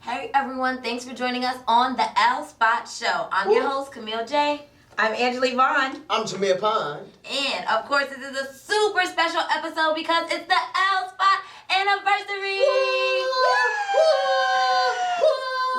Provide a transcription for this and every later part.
Hey everyone, thanks for joining us on the L Spot Show. I'm your host, Camille Jay. I'm Angela Yvonne. I'm Jameer Pond. And of course, this is a super special episode because it's the L Spot anniversary.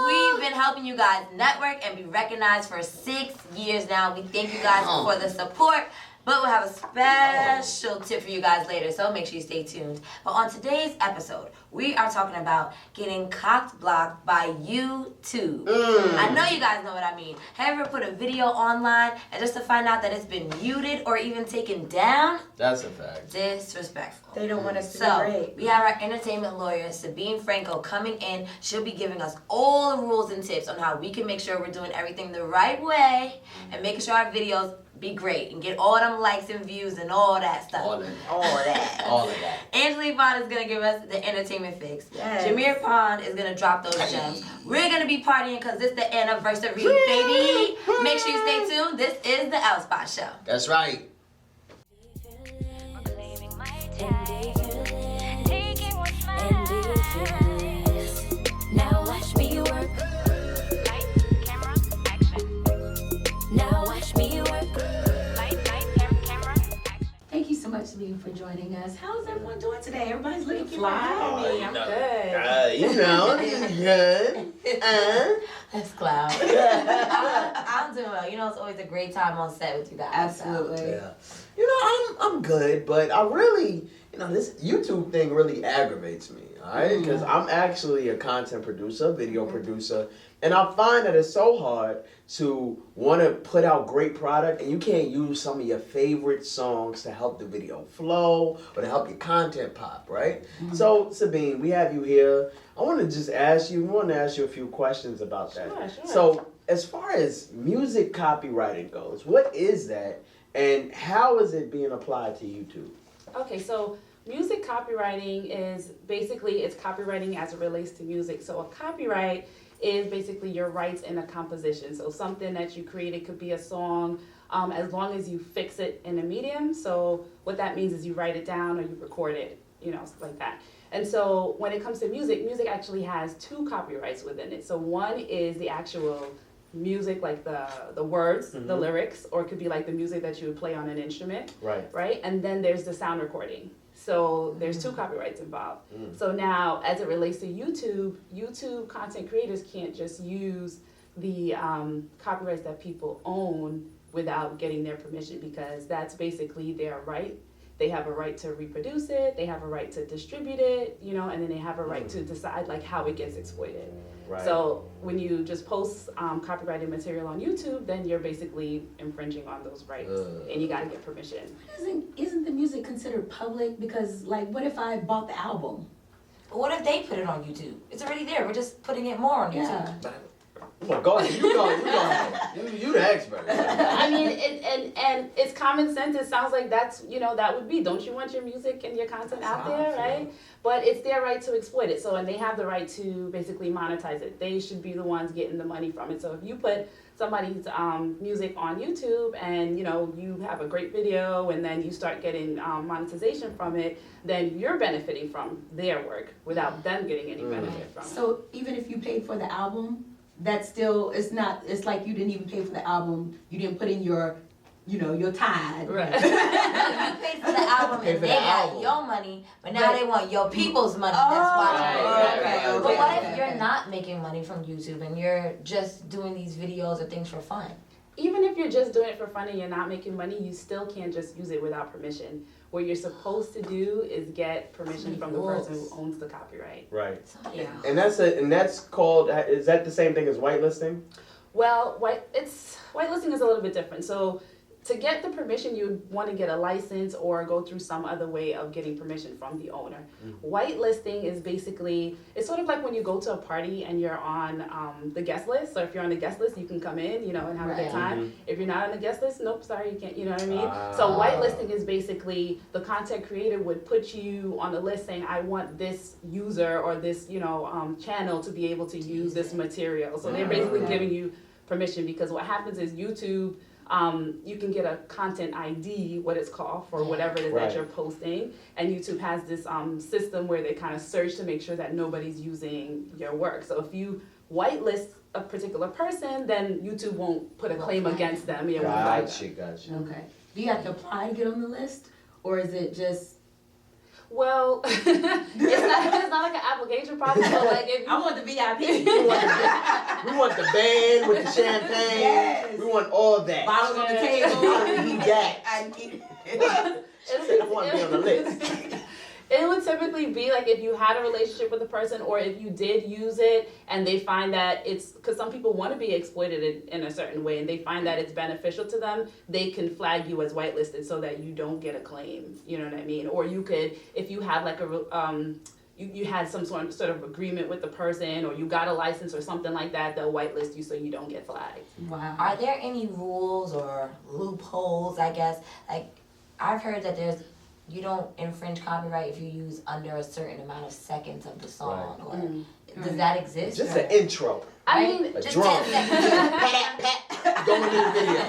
We've been helping you guys network and be recognized for 6 years now. We thank you guys for the support. But we'll have a special tip for you guys later, so make sure you stay tuned. But on today's episode, we are talking about getting cock blocked by YouTube. I know you guys know what I mean. Have you ever put a video online and just to find out that it's been muted or even taken down? That's a fact. Disrespectful. They don't want us to be So, great. we have our entertainment lawyer, Sabine Franco, coming in. She'll be giving us all the rules and tips on how we can make sure we're doing everything the right way and making sure our videos be great and get all them likes and views and all that stuff. All of that. All of that. Angela Yvonne is going to give us the entertainment fix. Yes. Jameer Pond is going to drop those gems. We're going to be partying because it's the anniversary, baby. Make sure you stay tuned. This is the L Spot Show. That's right. Now watch me work. Light, camera, action. Now watch me work. Light, camera, action. Thank you so much, Sabine, for joining us. How's everyone doing today? Everybody's looking fly. I'm good. You know, good. That's Cloud. I'm doing well. You know, it's always a great time on set with you guys. Absolutely. Yeah. You know, I'm good, but I really, this YouTube thing really aggravates me, all right? Because I'm actually a content producer, video producer, and I find that it's so hard to want to put out great product and you can't use some of your favorite songs to help the video flow or to help your content pop, right? So, Sabine, we have you here. I want to ask you a few questions about that. Sure. So, as far as music copywriting goes, what is that and how is it being applied to YouTube? Okay, so music copywriting is basically, it's copywriting as it relates to music. So a copyright is basically your rights in a composition. So something that you created could be a song, as long as you fix it in a medium. So what that means is you write it down or you record it, stuff like that. And so when it comes to music, music actually has 2 copyrights within it. So one is the actual music, like the words, the lyrics, or it could be like the music that you would play on an instrument, right? And then there's the sound recording. So there's 2 copyrights involved. So now, as it relates to YouTube content creators can't just use the copyrights that people own without getting their permission, because that's basically their right. They have a right to reproduce it, they have a right to distribute it, and then they have a right to decide like how it gets exploited. Right. So when you just post copyrighted material on YouTube, then you're basically infringing on those rights, and you gotta get permission. Isn't the music considered public? Because, what if I bought the album? But what if they put it on YouTube? It's already there. We're just putting it more on YouTube. Yeah. Well, go ahead. You go ahead. You the expert. I mean, and it's common sense. It sounds like that's, that would be. Don't you want your music and your content out there, right? But it's their right to exploit it. So, and they have the right to basically monetize it. They should be the ones getting the money from it. So if you put somebody's music on YouTube and, you have a great video and then you start getting monetization from it, then you're benefiting from their work without them getting any benefit from it. So even if you paid for the album, that's still, it's like you didn't even pay for the album. You didn't put in your tithe. Right. You paid for the album and they got your money, but now they want your people's money that's watching. Right. But what if you're not making money from YouTube and you're just doing these videos or things for fun? Even if you're just doing it for fun and you're not making money, you still can't just use it without permission. What you're supposed to do is get permission from the person who owns the copyright. Right. Yeah. And that's called. Is that the same thing as whitelisting? Well, whitelisting is a little bit different. So to get the permission, you would want to get a license or go through some other way of getting permission from the owner. Whitelisting is basically, it's sort of like when you go to a party and you're on the guest list. So if you're on the guest list, you can come in, and have a good time. If you're not on the guest list, nope, sorry, you can't, you know what I mean? So whitelisting is basically the content creator would put you on the list saying, I want this user or this, channel to be able to use this material. So they're basically giving you permission, because what happens is YouTube you can get a content ID, what it's called, for whatever it is that you're posting. And YouTube has this system where they kind of search to make sure that nobody's using your work. So if you whitelist a particular person, then YouTube won't put a claim against them. Gotcha. Okay. Do you have to apply to get on the list, or is it just? Well, it's not like an application process. But like if I want the VIP. We want the band with the champagne. Yes. We want all that. Bottles on the table. I need that. I want to be on the list. It would typically be like if you had a relationship with a person, or if you did use it and they find that it's, because some people want to be exploited in a certain way and they find that it's beneficial to them, they can flag you as whitelisted so that you don't get a claim, you know what I mean? Or you could, if you had like you had some sort of agreement with the person, or you got a license or something like that, they'll whitelist you so you don't get flagged. Wow. Are there any rules or loopholes, I guess? Like, I've heard that you don't infringe copyright if you use under a certain amount of seconds of the song. Right. Or does that exist? Just an intro. I mean, A just drum. 10 seconds. Pat, pat, going in the video.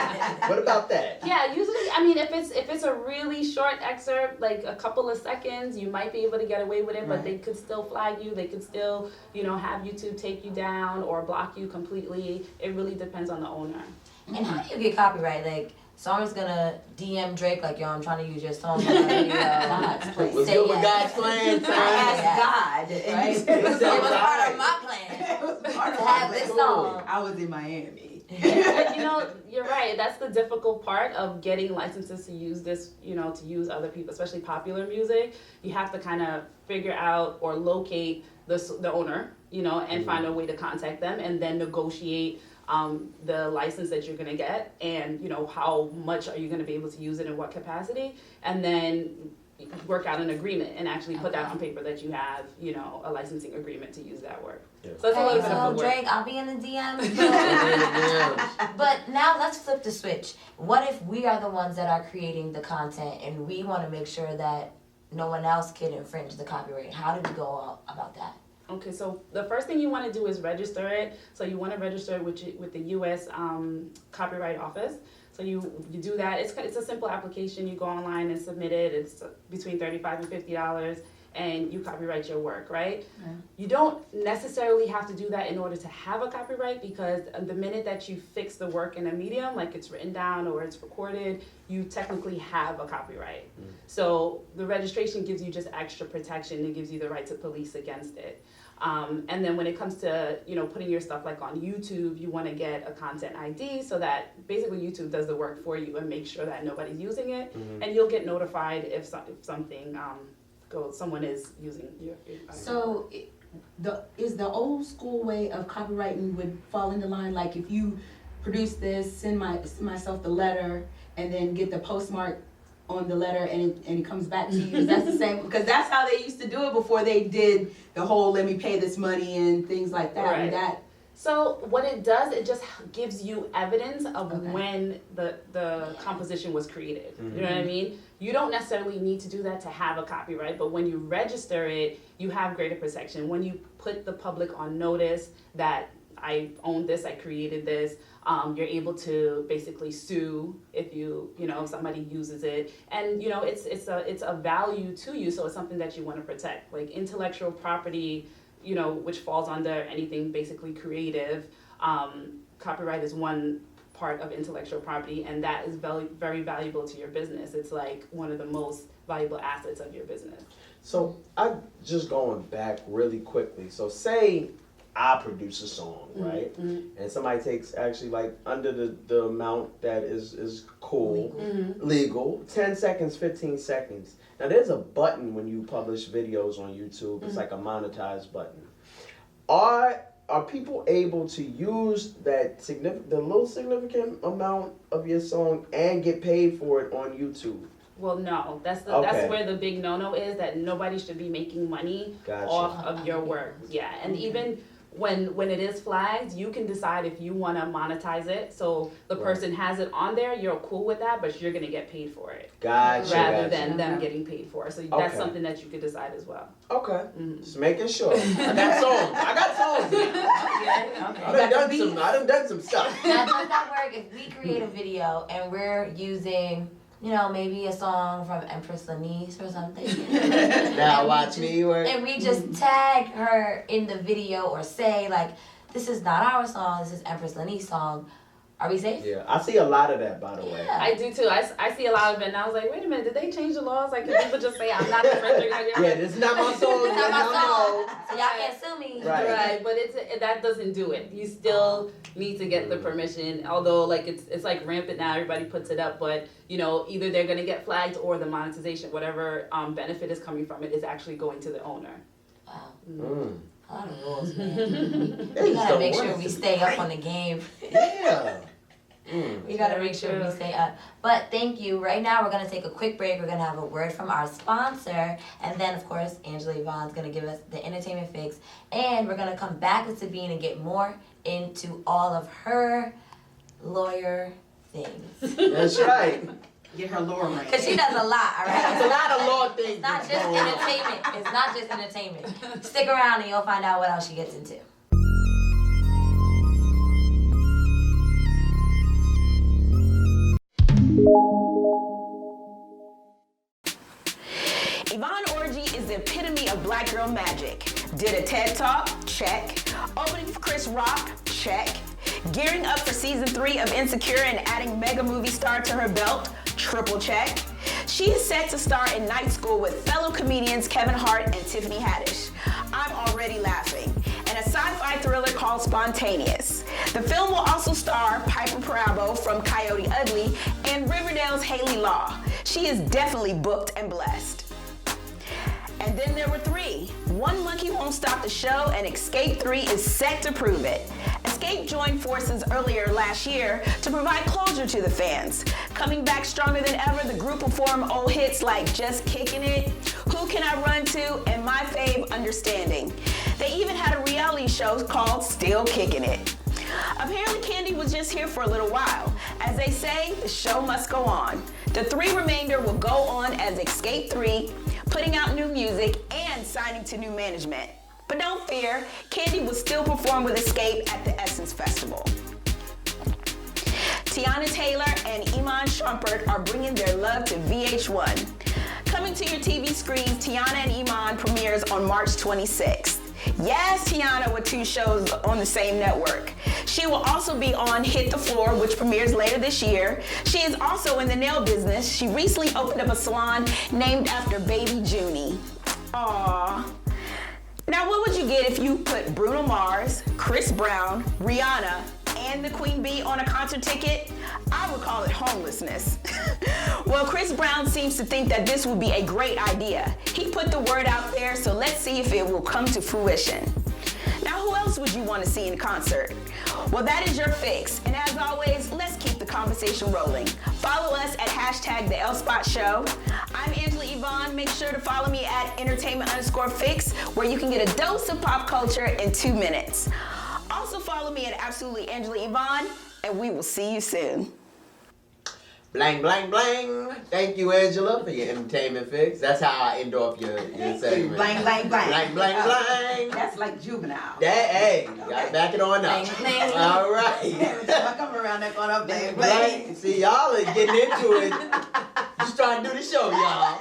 What about that? yeah, usually, I mean, if it's a really short excerpt, like a couple of seconds, you might be able to get away with it, but they could still flag you. They could still, have YouTube take you down or block you completely. It really depends on the owner. And how do you get copyright? Like, someone's gonna DM Drake like, yo, I'm trying to use your song. Was good with God's plan? I asked God, and he said It was part of my plan it was part to of have my this plan. song. I was in Miami. You're right. That's the difficult part of getting licenses to use this, to use other people, especially popular music. You have to kind of figure out or locate the owner, and find a way to contact them and then negotiate the license that you're gonna get, and how much are you gonna be able to use it in what capacity, and then work out an agreement and actually put that on paper that you have, a licensing agreement to use that work. Yeah. So it's a little bit So of a work. Drake, I'll be in the DM. But now let's flip the switch. What if we are the ones that are creating the content and we want to make sure that no one else can infringe the copyright? How do we go about that? Okay, so the first thing you want to do is register it. So you want to register it with the U.S. Copyright Office. So you do that. It's a simple application. You go online and submit it. It's between $35 and $50, and you copyright your work, right? Yeah. You don't necessarily have to do that in order to have a copyright, because the minute that you fix the work in a medium, like it's written down or it's recorded, you technically have a copyright. So the registration gives you just extra protection. It gives you the right to police against it. And then when it comes to, putting your stuff like on YouTube, you want to get a content ID so that basically YouTube does the work for you and make sure that nobody's using it. And you'll get notified if something someone is using your So, is the old school way of copywriting would fall into line? Like if you produce this, send myself the letter, and then get the postmark on the letter, and it comes back to you. That's the same, because that's how they used to do it before they did the whole let me pay this money and things like that. Right. So what it does, it just gives you evidence of Okay. when the composition was created. You know what I mean? You don't necessarily need to do that to have a copyright, but when you register it, you have greater protection. When you put the public on notice that I own this, I created this, you're able to basically sue if if somebody uses it, and it's a value to you, so it's something that you want to protect, like intellectual property, which falls under anything basically creative. Copyright is one part of intellectual property, and that is very, very valuable to your business. It's like one of the most valuable assets of your business. So I'm just going back really quickly. So say I produce a song, right? And somebody takes actually like under the amount that is cool, legal, 10 seconds, 15 seconds. Now there's a button when you publish videos on YouTube. It's like a monetized button. Are people able to use the little significant amount of your song and get paid for it on YouTube? Well, no, that's where the big no-no is, that nobody should be making money off of your work. Yeah, and even when it is flagged, you can decide if you want to monetize it. So the person has it on there, you're cool with that, but you're going to get paid for it. Rather than them getting paid for it. So that's something that you could decide as well. Okay, just making sure. I got songs now. I done done some stuff. Now, does that work if we create a video and we're using, maybe a song from Empress Lanice or something? Now watch me work. And we just tag her in the video or say, like, this is not our song, this is Empress Lanice's song. Are we safe? Yeah, I see a lot of that, by the way. Yeah. I do too. I see a lot of it, and I was like, wait a minute, did they change the laws? Like, can people just say, I'm not infringing on your Yeah, this is not my song. This is not my no, song. So y'all can't sue me. Right. But that doesn't do it. You still need to get the permission. Although, like, it's like rampant now. Everybody puts it up, but either they're gonna get flagged or the monetization, whatever benefit is coming from it, is actually going to the owner. Wow. Mm. A lot of rules, man. We gotta make sure we stay up on the game. Yeah. We gotta make sure we stay up. But thank you. Right now we're gonna take a quick break. We're gonna have a word from our sponsor. And then of course Angela Yvonne's gonna give us the entertainment fix. And we're gonna come back with Sabine and get more into all of her lawyer things. That's right. Get her lawyer right. Cause she does a lot, alright? It's a lot of law things. It's not that's just going on. entertainment. It's not just entertainment. Stick around and you'll find out what else she gets into. Yvonne Orji is the epitome of black girl magic. Did a TED Talk? Check. Opening for Chris Rock? Check. Gearing up for season 3 of Insecure and adding mega movie star to her belt? Triple check. She is set to star in Night School with fellow comedians Kevin Hart and Tiffany Haddish. I'm already laughing. And a sci-fi thriller called Spontaneous. The film will also star Piper Perabo from Coyote Ugly and Riverdale's Haley Law. She is definitely booked and blessed. And then there were 3. One Monkey Won't Stop the Show, and Escape 3 is set to prove it. Escape joined forces earlier last year to provide closure to the fans. Coming back stronger than ever, the group performed old hits like Just Kicking It, Who Can I Run To, and my fave, Understanding. They even had a reality show called Still Kicking It. Apparently Candy was just here for a little while. As they say, the show must go on. The 3 remainder will go on as Escape 3, putting out new music and signing to new management. But don't fear, Candy will still perform with Escape at the Essence Festival. Tiana Taylor and Iman Shumpert are bringing their love to VH1. Coming to your TV screens, Tiana and Iman premieres on March 26th. Yes, Tiana with 2 shows on the same network. She will also be on Hit the Floor, which premieres later this year. She is also in the nail business. She recently opened up a salon named after baby Junie. Aww. Now, what would you get if you put Bruno Mars, Chris Brown, Rihanna, and the Queen Bee on a concert ticket? I would call it homelessness. Well, Chris Brown seems to think that this would be a great idea. He put the word out there, so let's see if it will come to fruition. Now, who else would you want to see in concert? Well, that is your fix. And as always, let's keep the conversation rolling. Follow us at #TheLSpotShow. I'm Angela Yvonne. Make sure to follow me at entertainment_fix, where you can get a dose of pop culture in 2 minutes. Also follow me at Absolutely Angela Yvonne, and we will see you soon. Blang, blang, blang. Thank you, Angela, for your entertainment fix. That's how I end off your segment. Blang, blang, blang. Blang, blang, blang. That's like juvenile. That, hey, you gotta back it on up. Blang, blang. All Every right. time I come around, they're going up bang, bang. Blang. See, y'all are getting into it. Just trying to do the show, y'all.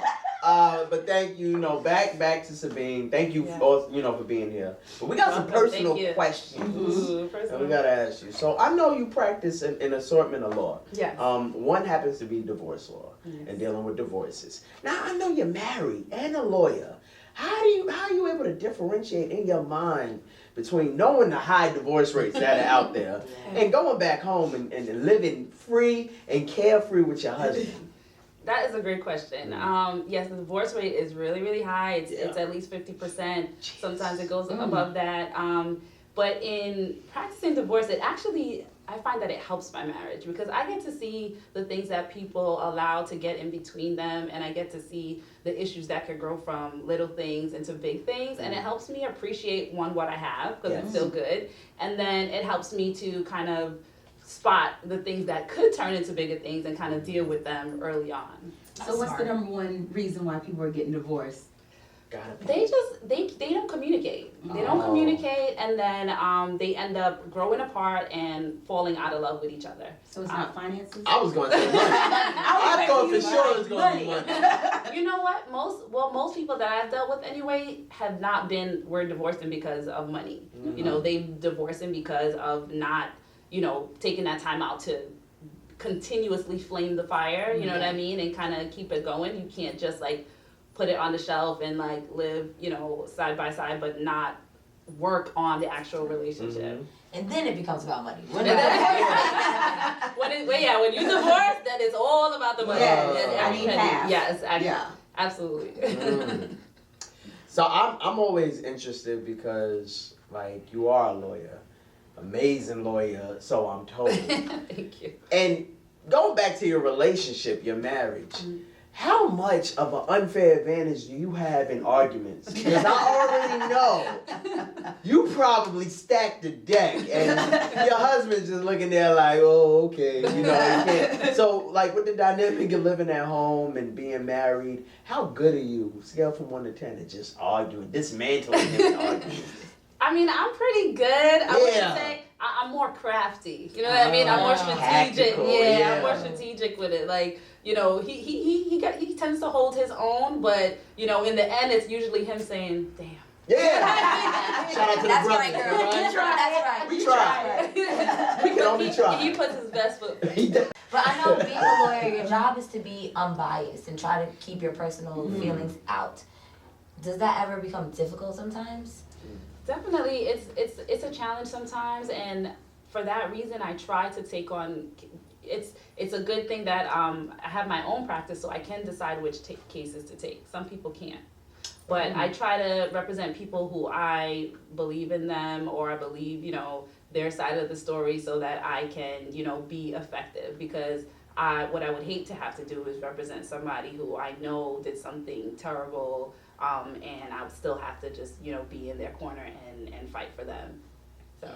But thank you, back to Sabine. Thank you, for being here. But we got some personal questions. Ooh, And we gotta ask you. So I know you practice an assortment of law. Yes. One happens to be divorce law and dealing with divorces. Now I know you're married and a lawyer. How are you able to differentiate in your mind between knowing the high divorce rates that are out there and going back home and living free and carefree with your husband? That is a great question. Yes, the divorce rate is really, really high. It's at least 50%. Sometimes it goes above that. But in practicing divorce, I find that it helps my marriage because I get to see the things that people allow to get in between them, and I get to see the issues that could grow from little things into big things, and it helps me appreciate what I have because it's still good, and then it helps me to kind of spot the things that could turn into bigger things and kind of deal with them early on. So what's the number one reason why people are getting divorced? gotta be. They don't communicate. They don't communicate, and then they end up growing apart and falling out of love with each other. So it's not finances? I was going to say money. I thought for sure it was going to be money. You know what? Most people that I've dealt with anyway have not were divorcing because of money. Mm-hmm. You know, they divorcing because of not, you know, taking that time out to continuously flame the fire, you know what I mean, and kind of keep it going. You can't just like put it on the shelf and like live, you know, side by side, but not work on the actual relationship. And then it becomes about money. When when you divorce, then it's all about the money. Yes, I need half. Yes, Yeah. absolutely. So I'm always interested because like you are a lawyer, amazing lawyer, so I'm told. Thank you. And going back to your relationship, your marriage, how much of an unfair advantage do you have in arguments? Because I already know you probably stacked the deck, and your husband's just looking there like, oh, okay, you know, you can't. So, like, with the dynamic of living at home and being married, how good are you, scale from 1 to 10, at just arguing, dismantling him and arguing? I mean, I'm pretty good. I wouldn't say I'm more crafty. You know what I mean? I'm more strategic. Tactical, I'm more strategic with it. Like, you know, he tends to hold his own, but you know, in the end, it's usually him saying, "Damn." Yeah. Shout out to That's the right, brothers. girl. Right? That's right. We try. We can only try. He puts his best foot. But I know being a lawyer, your job is to be unbiased and try to keep your personal feelings out. Does that ever become difficult sometimes? Definitely, it's a challenge sometimes, and for that reason, I try to take on. It's a good thing that I have my own practice, so I can decide which cases to take. Some people can't, but I try to represent people who I believe in them, or I believe, you know, their side of the story, so that I can, you know, be effective. Because what I would hate to have to do is represent somebody who I know did something terrible. And I would still have to just, you know, be in their corner and fight for them. So,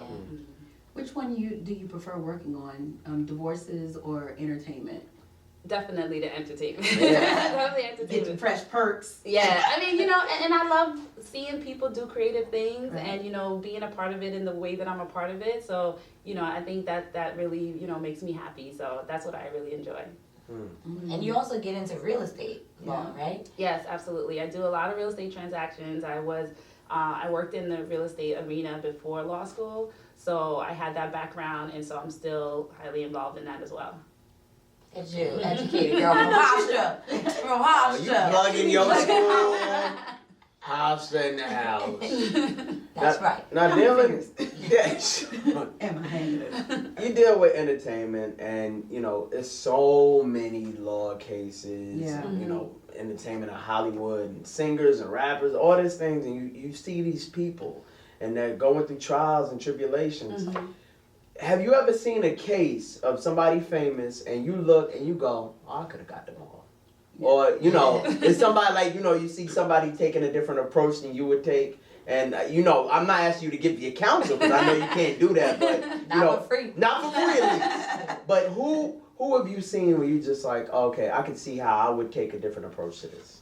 Which one do you prefer working on, divorces or entertainment? definitely the entertainment. Yeah. Definitely Get the entertainment. fresh perks. Yeah, I mean, you know, and I love seeing people do creative things, Right. and, you know, being a part of it in the way that I'm a part of it. So, you know, I think that really, you know, makes me happy. So that's what I really enjoy. And you also get into real estate law, right? Yes, absolutely. I do a lot of real estate transactions. I worked in the real estate arena before law school, so I had that background, and so I'm still highly involved in that as well. Get you educated girl from Hofstra. From Hofstra. You plugging your school. Hofstra in the house. That's right. Now dealing, yes. Am I hanging it? You deal with entertainment, and you know it's so many law cases. Yeah. You know, entertainment in Hollywood, and singers and rappers, all these things, and you see these people, and they're going through trials and tribulations. Have you ever seen a case of somebody famous, and you look and you go, "Oh, I could have got them all," or you know, it's somebody like, you know, you see somebody taking a different approach than you would take. And, you know, I'm not asking you to give your counsel, because I know you can't do that, but, you Not know. for free. Not for free, at least. But who have you seen where you just like, okay, I can see how I would take a different approach to this?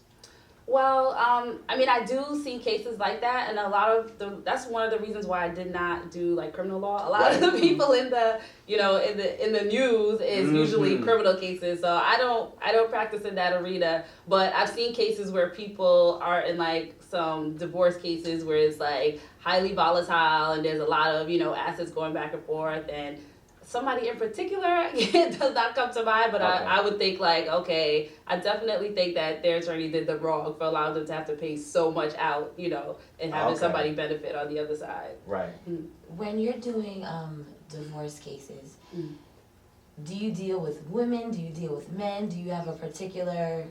Well, I mean, I do see cases like that, and that's one of the reasons why I did not do like criminal law. A lot of the people in the, you know, in the news is usually criminal cases, so I don't practice in that arena. But I've seen cases where people are in like some divorce cases where it's like highly volatile, and there's a lot of, you know, assets going back and forth, and somebody in particular does not come to mind, but Okay. I would think like, okay, I definitely think that their attorney did the wrong for allowing them to have to pay so much out, you know, and having Okay. somebody benefit on the other side. Right. When you're doing divorce cases, do you deal with women? Do you deal with men? Do you have a particular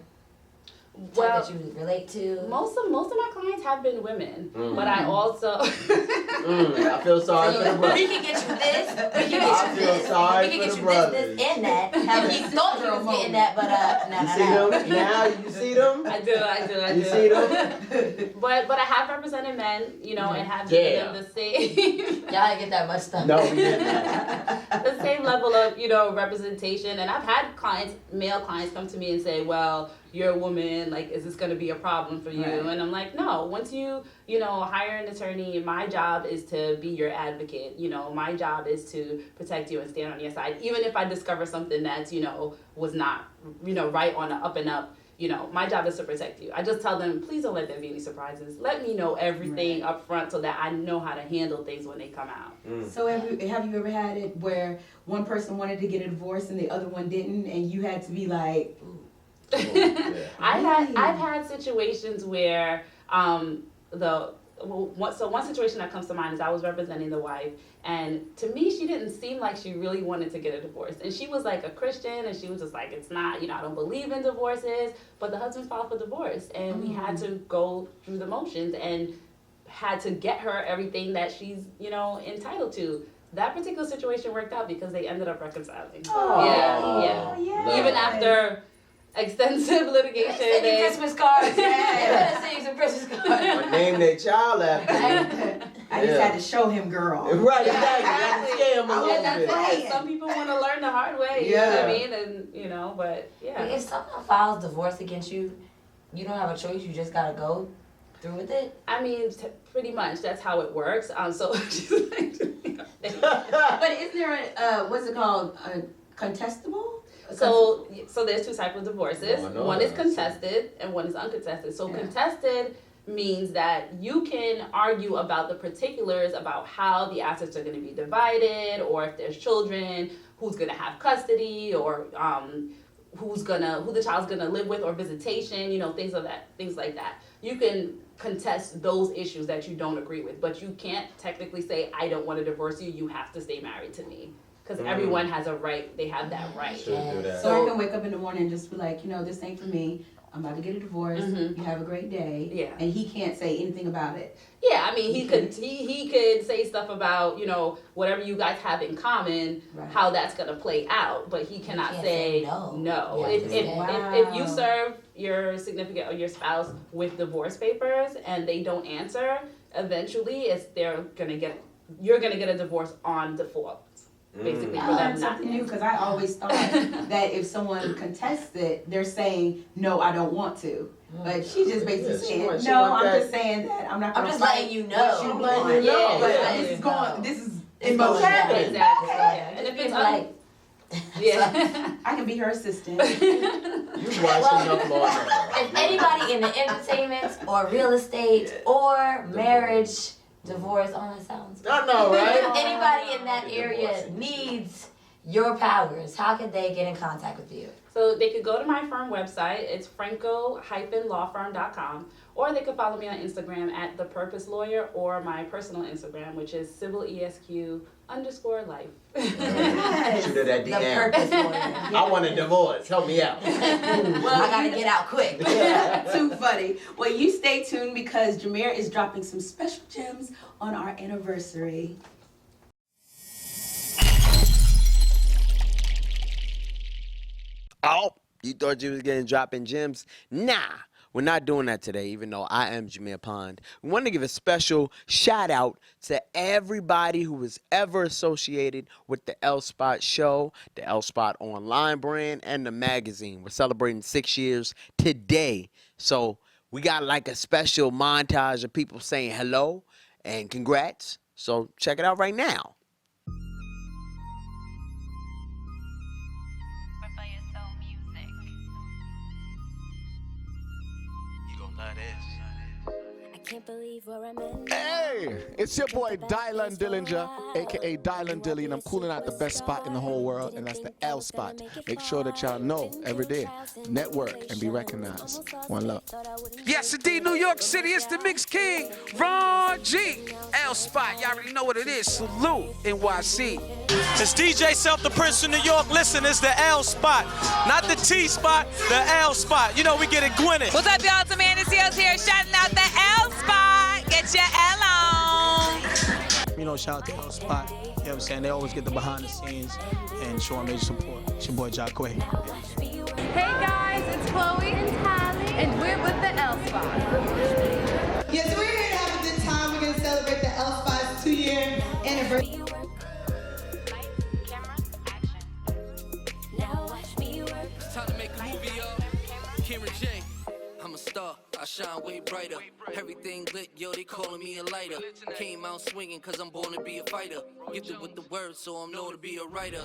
type that you relate to? Most of my clients have been women, but I also I feel sorry for the We brothers. can get you this, we can I get you feel this, sorry we can for get the you brothers. this, and that. How he thought he was getting that, but You see them now? You see them? I do. You see them? But I have represented men, you know, and have Yeah. given them the same y'all didn't get that much stuff. No, we did not. the same level of, you know, representation. And I've had male clients come to me and say, well, you're a woman, like, is this going to be a problem for you? Right. And I'm like, no, once you hire an attorney, my job is to be your advocate. My job is to protect you and stand on your side. Even if I discover something that's, was not, right on the up and up, my job is to protect you. I just tell them, please don't let there be any surprises. Let me know everything up front so that I know how to handle things when they come out. So have you ever had it where one person wanted to get a divorce and the other one didn't, and you had to be like, ooh. I've had situations where one situation that comes to mind is I was representing the wife, and to me she didn't seem like she really wanted to get a divorce, and she was like a Christian, and she was just like, it's not, I don't believe in divorces, but the husband filed for divorce, and we had to go through the motions and had to get her everything that she's entitled to. That particular situation worked out because they ended up reconciling. Yeah. Even after extensive litigation. Send you Christmas cards. Yeah. Send you some Christmas cards. Or name their child after you. I just had to show him, girl. Right, exactly. Had to scare him a little bit. Some people want to learn the hard way. Yeah. You know what I mean? And but yeah. If someone files divorce against you, you don't have a choice. You just gotta go through with it. I mean, pretty much that's how it works. So. But isn't there what's it called, contestable? So there's two types of divorces. One is that. contested and one is uncontested. So contested means that you can argue about the particulars about how the assets are going to be divided, or if there's children, who's going to have custody, or who the child's going to live with, or visitation, things like that. You can contest those issues that you don't agree with, but you can't technically say, I don't want to divorce you, you have to stay married to me. Because everyone has a right, they have that right. Should do that. So I can wake up in the morning and just be like, this ain't for me. I'm about to get a divorce. Mm-hmm. You have a great day. Yeah. And he can't say anything about it. Yeah, I mean, he could say stuff about, whatever you guys have in common, Right. how that's going to play out, but he cannot can't say say no. no. Yeah, If you serve your significant or your spouse with divorce papers and they don't answer, eventually you're going to get a divorce on default. Basically, for I them learned not something new because I always thought that if someone contests it, they're saying, no, I don't want to. But she just basically saying, I'm just saying that I'm not going to I'm just letting you know. what you want. Yeah, But yeah. this is It's in motion. going Exactly. Okay. And if it's like, yeah. I can be her assistant. You watching your floor. if anybody in the entertainment or real estate or marriage, divorce, all that sounds. I know, right? If anybody in that area needs your powers, how can they get in contact with you? So they could go to my firm website. It's franco-lawfirm.com, or they could follow me on Instagram at The Purpose Lawyer, or my personal Instagram, which is civilesq_life. Yes. Shoot her that The DM. Purpose Lawyer. I want a divorce. Help me out. Well, I gotta get out quick. Too funny. Well, you stay tuned because Jameer is dropping some special gems on our anniversary. Oh, you thought you was getting dropping gems? Nah, we're not doing that today, even though I am Jameer Pond. We want to give a special shout out to everybody who was ever associated with the L Spot show, the L Spot online brand, and the magazine. We're celebrating 6 years today. So we got like a special montage of people saying hello and congrats. So check it out right now. I can't believe where I'm in. Hey, it's your boy Dylan Dillinger, aka Dylan Dilly, and I'm cooling out the best spot in the whole world, and that's the L Spot. Make sure that y'all know every day, network and be recognized. One love. Yes, indeed, New York City, it's the Mix King, Ron G. L Spot, y'all already know what it is. Salute, NYC. It's DJ Self, the Prince of New York. Listen, it's the L Spot, not the T Spot, the L Spot. You know we get it gwinning. What's up, y'all? It's Amanda Seals here, shouting out the L Spot. Get your L on. You know, shout out to L Spot. You know what I'm saying? They always get the behind the scenes and show major support. It's your boy Jacque. Hey guys, it's Chloe and Tally, and we're with the L Spot. Yes, we're here to have a good time. We're going to celebrate the L Spot's 2-year anniversary. Now watch me work. It's time to make a movie, y'all. Camille Jay. shine way brighter. Everything lit, yo, they calling me a lighter. Came out swinging cause I'm born to be a fighter. Gifted with the words, so I'm known to be a writer.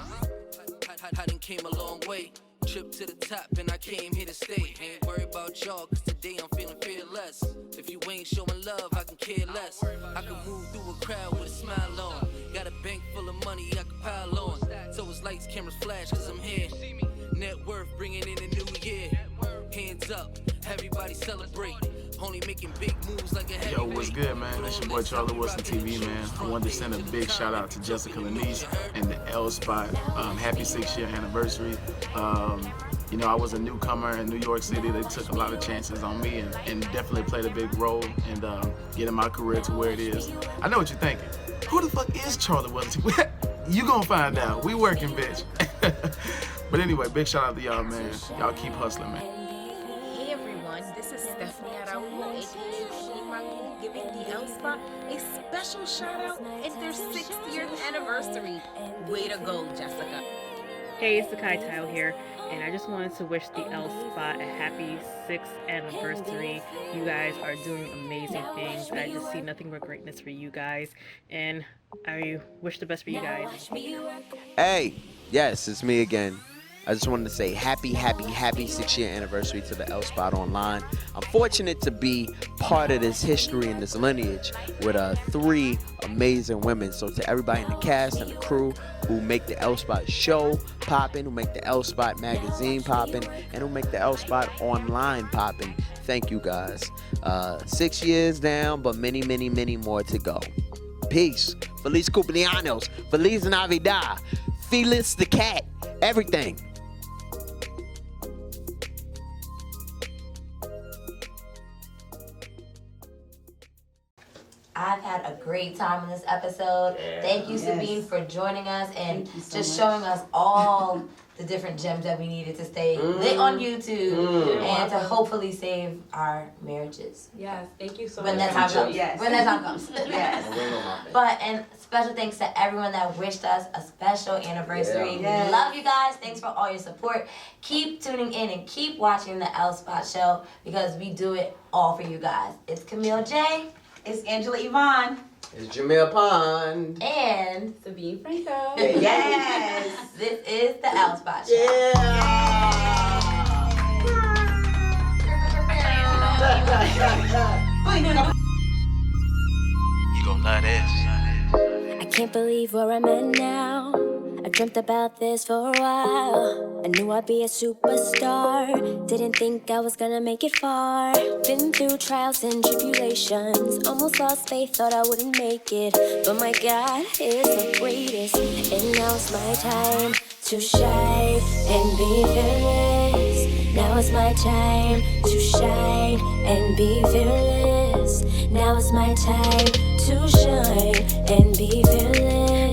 I done came a long way. Trip to the top and I came here to stay. Ain't worried about y'all cause today I'm feeling fearless. If you ain't showing love, I can care less. I can move through a crowd with a smile on. Got a bank full of money I can pile on. So it's lights, cameras, flash cause I'm here. Net worth bringing in a new year. Hands up, everybody celebrate. Only making big moves like a heavyweight. Yo, what's good, man? It's your boy Charlie Wilson TV, man. I wanted to send a big shout out to Jessica Lanise and the L Spot. Happy 6-year anniversary. You know, I was a newcomer in New York City. They took a lot of chances on me and definitely played a big role in getting my career to where it is. I know what you're thinking. Who the fuck is Charlie Wilson? You gonna find out. We working, bitch. But anyway, big shout out to y'all, man. Y'all keep hustling, man. Hey everyone, this is Stephanie Araújo, aka giving the L Spot a special shout out in their 6th anniversary. Way to go, Jessica. Hey, it's Sakai Tile here, and I just wanted to wish the L Spot a happy 6th anniversary. You guys are doing amazing things. I just see nothing but greatness for you guys, and I wish the best for you guys. Hey, yes, it's me again. I just wanted to say happy 6-year anniversary to the L Spot Online. I'm fortunate to be part of this history and this lineage with 3 amazing women. So to everybody in the cast and the crew who make the L Spot show popping, who make the L Spot magazine popping, and who make the L Spot Online popping, thank you guys. 6 years down, but many more to go. Peace. Feliz cumpleaños. Feliz Navidad. Feliz the cat. Everything. I've had a great time in this episode. Thank you, Sabine, for joining us and just showing us all the different gems that we needed to stay lit on YouTube and to hopefully save our marriages. Yes, thank you so When much. that time comes. When that time comes. Yes. But, and special thanks to everyone that wished us a special anniversary. Yeah. We love you guys. Thanks for all your support. Keep tuning in and keep watching the L Spot Show because we do it all for you guys. It's Camille Jay. It's Angela Yvonne. It's Jameer Pond. And Sabine Franco. Yes. This is the L Spot Show. You gon' love this. I can't believe where I'm at now. I dreamt about this for a while. I knew I'd be a superstar. Didn't think I was gonna make it far. Been through trials and tribulations. Almost lost faith, thought I wouldn't make it. But my God is the greatest. And now it's my time to shine and be fearless. Now it's my time to shine and be fearless. Now it's my time to shine and be fearless.